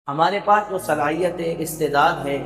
ہمارے پاس جو صلاحیت ہے، استعداد ہے،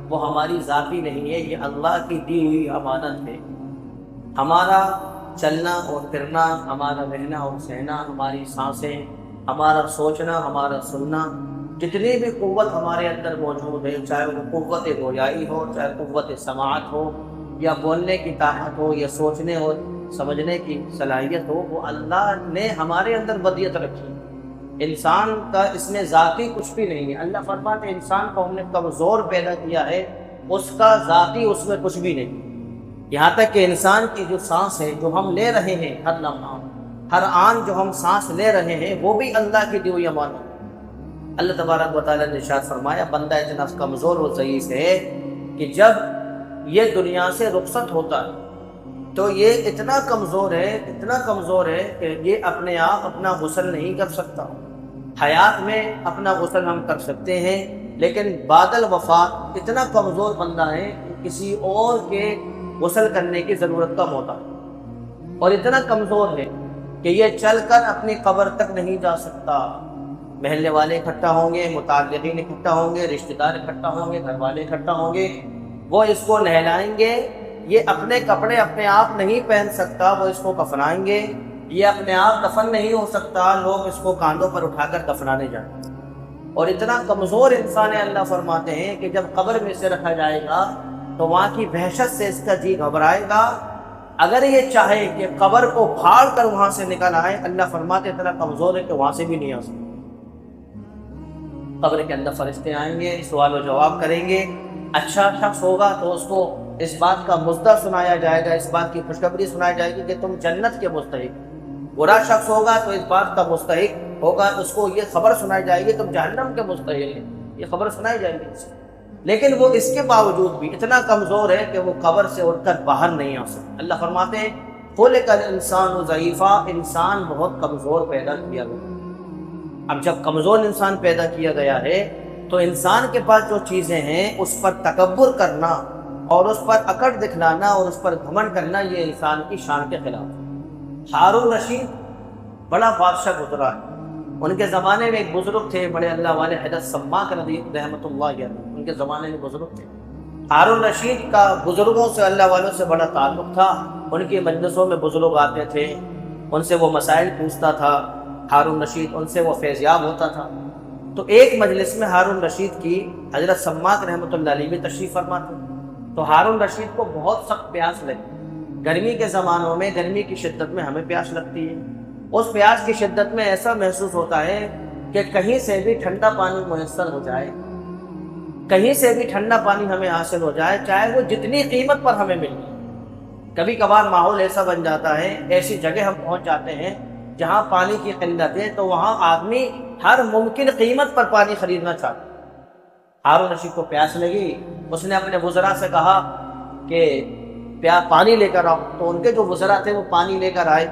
وہ ہماری ذاتی نہیں ہے، یہ اللہ کی دی ہوئی امانت ہے۔ ہمارا چلنا اور پھرنا، ہمارا رہنا اور سہنا، ہماری سانسیں، ہمارا سوچنا، ہمارا سننا، جتنی بھی قوت ہمارے اندر موجود ہے، چاہے وہ قوت گویائی ہو، چاہے قوت سماعت ہو، یا بولنے کی طاقت ہو، یا سوچنے اور سمجھنے کی صلاحیت ہو، وہ اللہ نے ہمارے اندر ودیت رکھی ہے۔ انسان کا اس میں ذاتی کچھ بھی نہیں ہے۔ اللہ فرماتے ہیں انسان کو ہم نے کمزور پیدا کیا ہے، اس کا ذاتی اس میں کچھ بھی نہیں۔ یہاں تک کہ انسان کی جو سانس ہے، جو ہم لے رہے ہیں، ہر لمحہ ہر آن جو ہم سانس لے رہے ہیں، وہ بھی اللہ کی دی ہوئی امانت ہے۔ اللہ تبارک و تعالیٰ نے ارشاد فرمایا بندہ اتنا کمزور و ضعیف ہے کہ جب یہ دنیا سے رخصت ہوتا ہے تو یہ اتنا کمزور ہے کہ یہ اپنے آپ اپنا غسل نہیں کر سکتا۔ حیات میں اپنا غسل ہم کر سکتے ہیں، لیکن بعد الوفات اتنا کمزور بندہ ہے کہ کسی اور کے غسل کرنے کی ضرورت کا ہوتا ہے، اور اتنا کمزور ہے کہ یہ چل کر اپنی قبر تک نہیں جا سکتا۔ محلے والے اکٹھا ہوں گے، متعلقین اکٹھا ہوں گے، رشتہ دار اکٹھا ہوں گے، گھر والے اکٹھا ہوں گے، وہ اس کو نہلائیں گے۔ یہ اپنے کپڑے اپنے آپ نہیں پہن سکتا، وہ اس کو کفنائیں گے۔ یہ اپنے آپ دفن نہیں ہو سکتا، لوگ اس کو کاندھوں پر اٹھا کر دفنانے جائیں۔ اور اتنا کمزور انسان ہے، اللہ فرماتے ہیں کہ جب قبر میں سے رکھا جائے گا تو وہاں کی وحشت سے اس کا جی گھبرائے گا۔ اگر یہ چاہے کہ قبر کو پھاڑ کر وہاں سے نکل آئے، اللہ فرماتے ہیں اتنا کمزور ہے کہ وہاں سے بھی نہیں آ سکتا۔ قبر کے اندر فرشتے آئیں گے، سوال و جواب کریں گے۔ اچھا شخص ہوگا تو اس کو اس بات کا مزدہ سنایا جائے گا، اس بات کی خوشخبری سنائی جائے گی کہ تم جنت کے مستحق۔ برا شخص ہوگا تو اس بات کا مستحق ہوگا، اس کو یہ خبر سنائی جائے گی تم جہنم کے مستحق ہیں، یہ خبر سنائی جائے گی اس کو۔ لیکن وہ اس کے باوجود بھی اتنا کمزور ہے کہ وہ قبر سے اٹھ کر باہر نہیں آ سکتا۔ اللہ فرماتے ہیں خلق الانسان ضعیفا، انسان بہت کمزور پیدا کیا گیا۔ اب جب کمزور انسان پیدا کیا گیا ہے تو انسان کے پاس جو چیزیں ہیں اس پر تکبر کرنا اور اس پر اکڑ دکھلانا اور اس پر گھمنڈ کرنا، یہ انسان کی شان کے خلاف ہے۔ ہارون رشید بڑا بادشاہ گزرا ہے۔ ان کے زمانے میں ایک بزرگ تھے بڑے اللہ والے، حضرت سماک رضی رحمۃ اللہ علیہ، ان کے زمانے میں بزرگ تھے۔ ہارون رشید کا بزرگوں سے، اللہ والوں سے بڑا تعلق تھا۔ ان کی مجلسوں میں بزرگ آتے تھے، ان سے وہ مسائل پوچھتا تھا ہارون رشید، ان سے وہ فیضیاب ہوتا تھا۔ تو ایک مجلس میں ہارون رشید کی حضرت سماک رحمۃ اللہ علیہ بھی تشریف فرما تھے۔ تو ہارون رشید کو بہت سخت پیاس لگی۔ گرمی کے زمانوں میں، گرمی کی شدت میں ہمیں پیاس لگتی ہے، اس پیاس کی شدت میں ایسا محسوس ہوتا ہے کہ کہیں سے بھی ٹھنڈا پانی میسر ہو جائے، کہیں سے بھی ٹھنڈا پانی ہمیں حاصل ہو جائے، چاہے وہ جتنی قیمت پر ہمیں مل جائے۔ کبھی کبھار ماحول ایسا بن جاتا ہے، ایسی جگہ ہم پہنچ جاتے ہیں جہاں پانی کی قلت ہے، تو وہاں آدمی ہر ممکن قیمت پر پانی خریدنا چاہتا ہے۔ ہارون رشید کو پیاس لگی، اس نے اپنے وزراء سے کہا کہ پانی لے کر آؤ۔ تو ان کے جو وزراء تھے وہ پانی لے کر آئے۔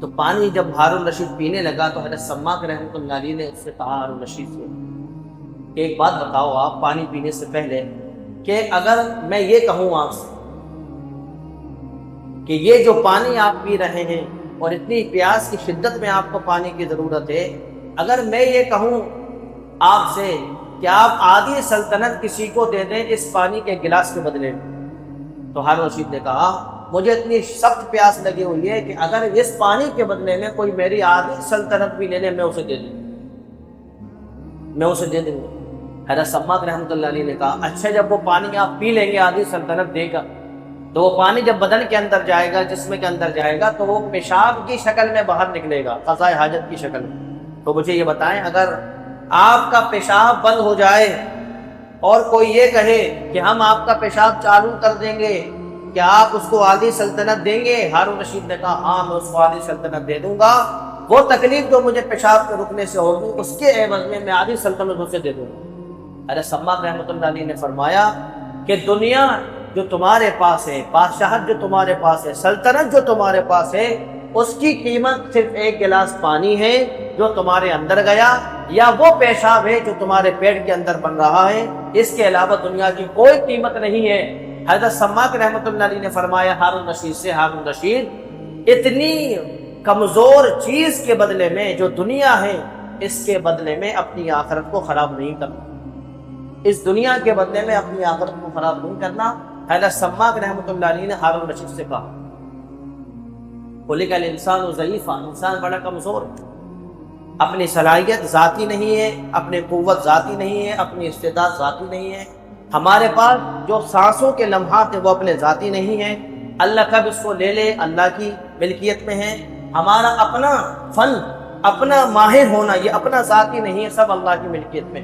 تو پانی جب ہارون رشید پینے لگا تو حضرت سماک رحمۃ اللہ علیہ نے اس سے کہا ہارون رشید سے کہ ایک بات بتاؤ آپ پانی پینے سے پہلے، کہ اگر میں یہ کہوں آپ سے کہ یہ جو پانی آپ پی رہے ہیں اور اتنی پیاس کی شدت میں آپ کو پانی کی ضرورت ہے، اگر میں یہ کہوں آپ سے کہ آپ آدھی سلطنت کسی کو دے دیں اس پانی کے گلاس کے بدلے میں، تو ہارون رشید نے کہا مجھے اتنی سخت پیاس لگی ہوئی ہے کہ اگر اس پانی کے بدلے میں کوئی میری آدھی سلطنت بھی لے لے، میں اسے دے دوں گا۔ حضرت سماک رحمۃ اللہ علیہ نے کہا اچھا جب وہ پانی آپ پی لیں گے آدھی سلطنت دے گا، تو وہ پانی جب بدن کے اندر جائے گا، جسم کے اندر جائے گا، تو وہ پیشاب کی شکل میں باہر نکلے گا، قضاء حاجت کی شکل میں۔ تو مجھے یہ بتائیں اگر آپ کا پیشاب بند ہو جائے اور کوئی یہ کہے کہ ہم آپ کا پیشاب چالو کر دیں گے، کیا آپ اس کو آدھی سلطنت دیں گے؟ ہارون رشید نے کہا ہاں میں اس کو آدھی سلطنت دے دوں گا، وہ تکلیف جو مجھے پیشاب کے رکنے سے ہوگی اس کے عوض میں آدھی سلطنت اسے دے دوں گا۔ ارے سماک رحمۃ اللہ علیہ نے فرمایا کہ دنیا جو تمہارے پاس ہے، بادشاہت جو تمہارے پاس ہے، سلطنت جو تمہارے پاس ہے، اس کی قیمت صرف ایک گلاس پانی ہے جو تمہارے اندر گیا، یا وہ پیشاب ہے جو تمہارے پیٹ کے اندر بن رہا ہے، اس کے علاوہ دنیا کی کوئی قیمت نہیں ہے۔ حضرت سماک رحمۃ اللہ علیہ نے فرمایا ہارون رشید سے، ہارون رشید اتنی کمزور چیز کے بدلے میں جو دنیا ہے، اس کے بدلے میں اپنی آخرت کو خراب نہیں کرنا، اس دنیا کے بدلے میں اپنی آخرت کو خراب نہیں کرنا۔ حضرت سماک رحمۃ اللہ علیہ نے ہارون رشید سے کہا، خلق الانسان ضعیفا، انسان بڑا کمزور ہے، اپنی صلاحیت ذاتی نہیں ہے، اپنی قوت ذاتی نہیں ہے، اپنی استعداد ذاتی نہیں ہے، ہمارے پاس جو سانسوں کے لمحات ہیں وہ اپنے ذاتی نہیں ہیں، اللہ کب اس کو لے لے اللہ کی ملکیت میں ہے، ہمارا اپنا فن، اپنا ماہر ہونا یہ اپنا ذاتی نہیں ہے، سب اللہ کی ملکیت میں۔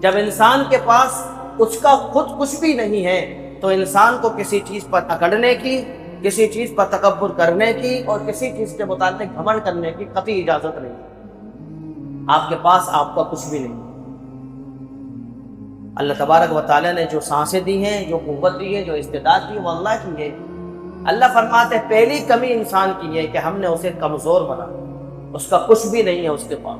جب انسان کے پاس اس کا خود کچھ بھی نہیں ہے تو انسان کو کسی چیز پر اکڑنے کی، کسی چیز پر تکبر کرنے کی اور کسی چیز کے متعلق گھمنڈ کرنے کی قطعی اجازت نہیں۔ آپ کے پاس آپ کا کچھ بھی نہیں۔ اللہ تبارک و تعالیٰ نے جو سانسیں دی ہیں، جو قوت دی ہے، جو استعداد دی ہے، وہ اللہ کی ہے۔ اللہ فرماتے ہیں پہلی کمی انسان کی ہے کہ ہم نے اسے کمزور بنا، اس کا کچھ بھی نہیں ہے اس کے پاس،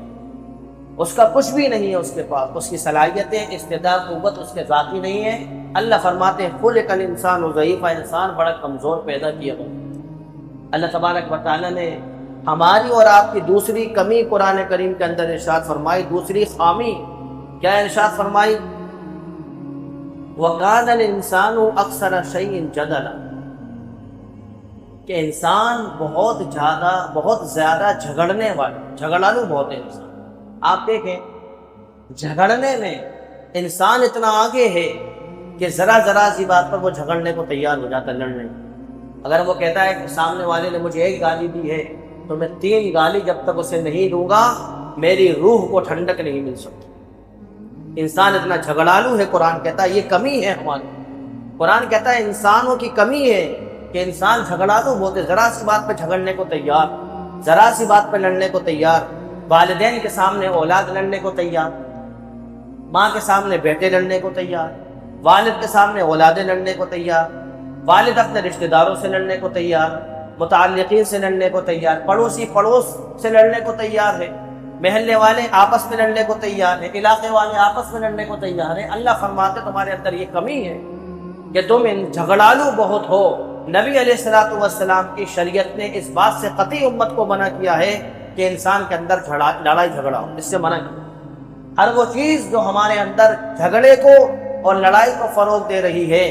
اس کا کچھ بھی نہیں ہے اس کے پاس، اس کی صلاحیتیں، استعداد، قوت اس کے ذاتی نہیں ہے۔ اللہ فرماتے ہیں خلق الانسان ضعیفا، انسان بڑا کمزور پیدا کیا گیا۔ اللہ تبارک و تعالیٰ نے ہماری اور آپ کی دوسری کمی قرآن کریم کے اندر ارشاد فرمائی، دوسری خامی کیا ارشاد فرمائی؟ وَقَانَ الْإِنسَانُ أَكْثَرَ شَيْءٍ جَدَلًا، کہ انسان بہت زیادہ جھگڑنے والا، جھگڑالو بہت ہے انسان۔ آپ دیکھیں جھگڑنے میں انسان اتنا آگے ہے کہ ذرا سی بات پر وہ جھگڑنے کو تیار ہو جاتا ہے، لڑنے۔ اگر وہ کہتا ہے کہ سامنے والے نے مجھے ایک گالی دی ہے تو میں 3 گالی جب تک اسے نہیں دوں گا میری روح کو ٹھنڈک نہیں مل سکتی۔ انسان اتنا جھگڑالو ہے، قرآن کہتا ہے یہ کمی ہے ہماری۔ قرآن کہتا ہے انسانوں کی کمی ہے کہ انسان جھگڑالو بہت ہے، ذرا سی بات پہ جھگڑنے کو تیار، ذرا سی بات پہ لڑنے کو تیار، والدین کے سامنے اولاد لڑنے کو تیار، ماں کے سامنے بیٹے لڑنے کو تیار، والد کے سامنے اولادیں لڑنے کو تیار، والد اپنے رشتہ داروں سے لڑنے کو تیار، متعلقین سے لڑنے کو تیار، پڑوسی پڑوس سے لڑنے کو تیار ہے، محلے والے آپس میں لڑنے کو تیار ہے، علاقے والے آپس میں لڑنے کو تیار ہے۔ اللہ فرماتے تمہارے اندر یہ کمی ہے کہ تم جھگڑالو بہت ہو۔ نبی علیہ الصلوۃ والسلام کی شریعت نے اس بات سے قطعی امت کو منع کیا ہے کہ انسان کے اندر لڑائی جھگڑا ہو، اس سے منع کیا۔ ہر وہ چیز جو ہمارے اندر جھگڑے کو اور لڑائی کو فروغ دے رہی ہے،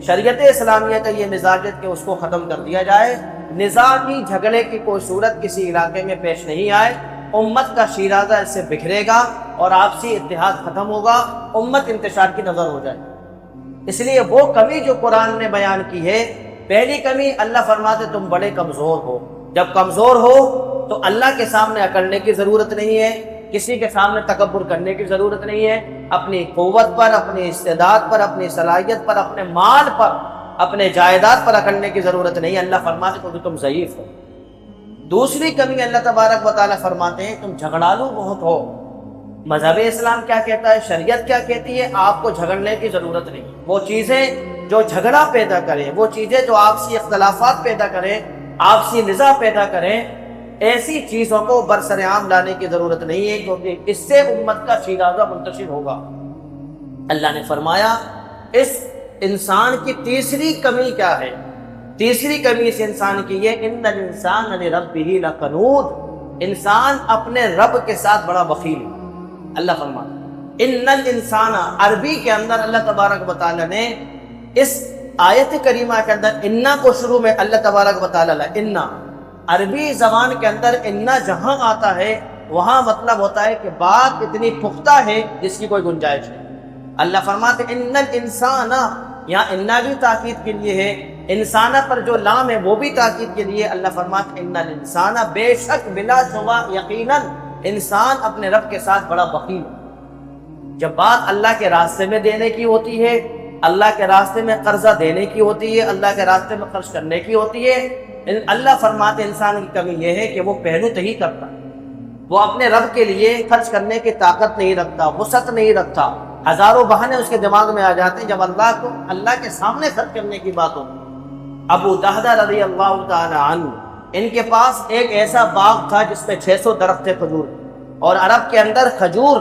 شریعت اسلامیہ کا یہ مزاج ہے کہ اس کو ختم کر دیا جائے۔ نزاع کی، جھگڑے کی کوئی صورت کسی علاقے میں پیش نہیں آئے، امت کا شیرازہ اس سے بکھرے گا اور آپسی اتحاد ختم ہوگا، امت انتشار کی نظر ہو جائے۔ اس لیے وہ کمی جو قرآن نے بیان کی ہے، پہلی کمی اللہ فرماتے تم بڑے کمزور ہو۔ جب کمزور ہو تو اللہ کے سامنے اکڑنے کی ضرورت نہیں ہے، کسی کے سامنے تکبر کرنے کی ضرورت نہیں ہے، اپنی قوت پر، اپنی استعداد پر، اپنی صلاحیت پر، اپنے مال پر، اپنے جائیداد پر اکڑنے کی ضرورت نہیں ہے۔ اللہ فرماتے کیونکہ تم ضعیف ہو۔ دوسری کمی اللہ تبارک و تعالیٰ فرماتے ہیں تم جھگڑالو بہت ہو۔ مذہب اسلام کیا کہتا ہے، شریعت کیا کہتی ہے؟ آپ کو جھگڑنے کی ضرورت نہیں۔ وہ چیزیں جو جھگڑا پیدا کریں، وہ چیزیں جو آپسی اختلافات پیدا کریں، آپسی نزاع پیدا کریں، ایسی چیزوں کو برسر عام لانے کی ضرورت نہیں ہے، کیونکہ اس سے امت کا شیرازہ منتشر ہوگا۔ اللہ نے فرمایا اس انسان کی تیسری کمی کیا ہے؟ تیسری کمی اس انسان کی یہ ان الانسان لربہ لکنود، انسان اپنے رب کے ساتھ بڑا بخیل ہے۔ اللہ فرماتا ان الانسان، عربی کے اندر اللہ تبارک و تعالیٰ نے اس آیت کریمہ کے اندر انا کو شروع میں اللہ تبارک و تعالیٰ انا، عربی زبان کے اندر انا جہاں آتا ہے وہاں مطلب ہوتا ہے کہ بات اتنی پختہ ہے جس کی کوئی گنجائش نہیں۔ اللہ فرماتے ان الانسان، یہاں انا بھی تاکید کے لیے ہے، انسانہ پر جو لام ہے وہ بھی تاکید کے لیے۔ اللہ فرماتے ان الانسان، بے شک بلا شبہ یقیناً انسان اپنے رب کے ساتھ بڑا بخیل ہے۔ جب بات اللہ کے راستے میں دینے کی ہوتی ہے، اللہ کے راستے میں قرضہ دینے کی ہوتی ہے، اللہ کے راستے میں خرچ کرنے کی ہوتی ہے، اللہ فرماتے انسان کی کمی یہ ہے کہ وہ پہلو تہی کرتا، وہ اپنے رب کے لیے خرچ کرنے کی طاقت نہیں رکھتا، وسعت نہیں رکھتا، ہزاروں بہانے اس کے دماغ میں آ جاتے ہیں جب اللہ کے سامنے خرچ کرنے کی بات ہوتی۔ ابو دہدہ رضی اللہ تعالی عنہ، ان کے پاس ایک ایسا باغ تھا جس میں 600 درخت تھے کھجور، اور عرب کے اندر کھجور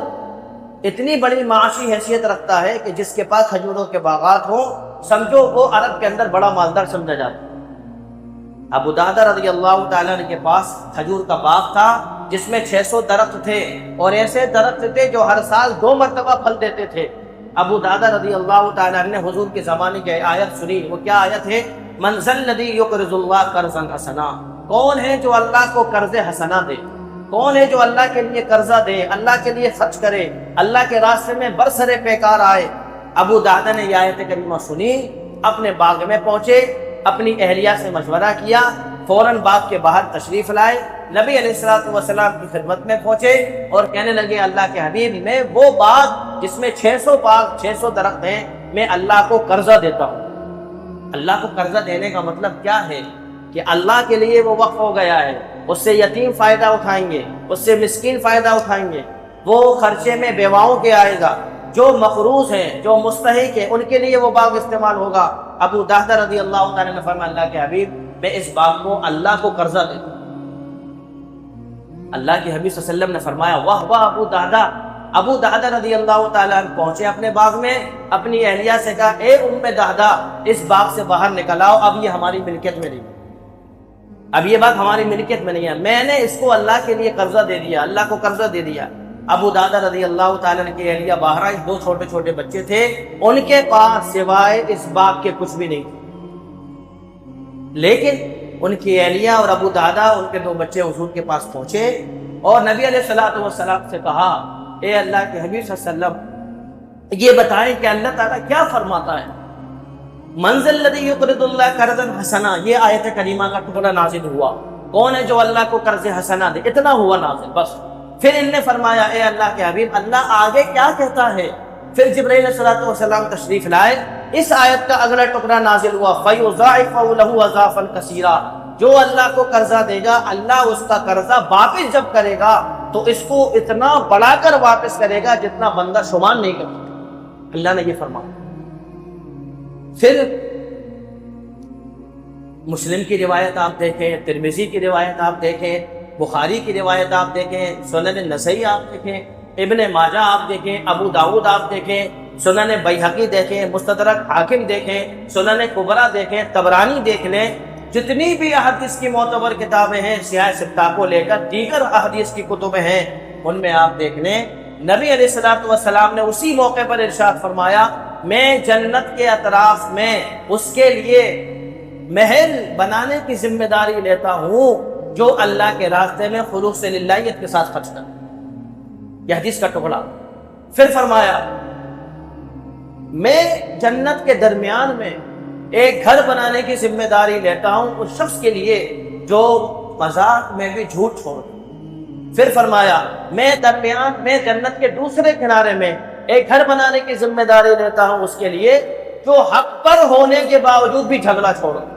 اتنی بڑی معاشی حیثیت رکھتا ہے کہ جس کے پاس کھجوروں کے باغات ہوں سمجھو وہ عرب کے اندر بڑا مالدار سمجھا جاتا ہے۔ ابو دہدہ رضی اللہ تعالیٰ عنہ کے پاس کھجور کا باغ تھا، جس میں 600 درخت تھے اور ایسے درخت تھے جو ہر سال 2 مرتبہ پھل دیتے تھے۔ ابو درداء رضی اللہ تعالیٰ عنہ نے حضور کے زمانے کی آیت سنی۔ وہ کیا آیت ہے؟ من ذا الذی یقرض اللہ قرضا حسنا، کون ہے جو اللہ کو قرض حسنا دے؟ کون ہے جو اللہ کے لیے قرضہ دے، اللہ کے لیے خرچ کرے، اللہ کے راستے میں برسر پیکار آئے؟ ابو درداء نے یہ آیت کریمہ سنی، اپنے باغ میں پہنچے، اپنی اہلیہ سے مشورہ کیا، فوراً باغ کے باہر تشریف لائے، نبی علیہ الصلوۃ والسلام کی خدمت میں پہنچے اور کہنے لگے اللہ کے حبیب، میں وہ باغ جس میں 600 درخت ہیں، میں اللہ کو قرضہ دیتا ہوں۔ اللہ کو قرضہ دینے کا مطلب کیا ہے؟ کہ اللہ کے لیے وہ وقف ہو گیا ہے، اس سے یتیم فائدہ اٹھائیں گے، اس سے مسکین فائدہ اٹھائیں گے، وہ خرچے میں بیواؤں کے آئے گا، جو مقروض ہیں، جو مستحق ہیں، ان کے لیے وہ باغ استعمال ہوگا۔ ابو درداء رضی اللہ تعالیٰ نے فرمایا اللہ کے حبیب، میں اس باغ کو اللہ کو قرضہ دیتا ہوں۔ اللہ کے حبیب صلی اللہ علیہ وسلم نے فرمایا واہ واہ ابو درداء۔ ابو درداء رضی اللہ تعالیٰ عنہ پہنچے اپنے باغ میں، اپنی اہلیہ سے کہا اے ام درداء، اس باغ سے باہر نکل آؤ، اب یہ ہماری ملکیت میں نہیں ہے، اب یہ باغ ہماری ملکیت میں نہیں ہے، میں نے اس کو اللہ کے لیے قرضہ دے دیا، اللہ کو قرضہ دے دیا۔ ابو درداء رضی اللہ تعالیٰ عنہ کی اہلیہ باہر آئی، 2 چھوٹے چھوٹے بچے تھے، ان کے پاس سوائے اس باغ کے کچھ بھی نہیں تھے، لیکن ان کی اہلیہ اور ابو درداء، ان کے 2 بچے حضور کے پاس پہنچے اور نبی علیہ الصلوۃ والسلام سے کہا اے اللہ کے حبیب صلی اللہ علیہ وسلم، یہ بتائیں کہ اللہ تعالیٰ کیا فرماتا ہے؟ من ذا الذی یقرض اللہ قرضا حسنا، یہ آیت کریمہ کا ٹکڑا نازل ہوا، کون ہے جو اللہ کو قرض حسنا دے، اتنا ہوا نازل بس۔ پھر ان نے فرمایا اے اللہ کے حبیب، اللہ آگے کیا کہتا ہے؟ پھر جبرائیل علیہ السلام تشریف لائے، اس آیت کا اگلا ٹکڑا نازل ہوا، فَيُضَاعِفَهُ لَهُ أَضْعَافًا كَثِيرًا، جو اللہ کو قرضہ دے گا، اللہ اس کا قرضہ واپس جب کرے گا تو اس کو اتنا بڑھا کر واپس کرے گا جتنا بندہ شمار نہیں کر سکتا، اللہ نے یہ فرمایا۔ پھر مسلم کی روایت آپ دیکھیں، ترمذی کی روایت آپ دیکھیں، بخاری کی روایت آپ دیکھیں، سنن نسائی آپ دیکھیں، ابن ماجہ آپ دیکھیں، ابو داؤد آپ دیکھیں، سنن بیہقی دیکھیں، مستدرک حاکم دیکھیں، سنن کبریٰ دیکھیں، طبرانی دیکھ لیں، جتنی بھی احادیث کی معتبر کتابیں ہیں، سیاہ ستہ کو لے کر دیگر احادیث کی کتبیں ہیں، ان میں آپ دیکھ لیں نبی علیہ الصلوۃ والسلام نے اسی موقع پر ارشاد فرمایا میں جنت کے اطراف میں اس کے لیے محل بنانے کی ذمہ داری لیتا ہوں جو اللہ کے راستے میں خلوص للہیت کے ساتھ خرچ کرے۔ یہ حدیث کا ٹکڑا۔ پھر فرمایا میں جنت کے درمیان میں ایک گھر بنانے کی ذمہ داری لیتا ہوں اس شخص کے لیے جو مذاق میں بھی جھوٹ چھوڑ دے۔ پھر فرمایا میں درمیان میں جنت کے دوسرے کنارے میں ایک گھر بنانے کی ذمہ داری لیتا ہوں اس کے لیے جو حق پر ہونے کے باوجود بھی جھگڑا چھوڑ دے۔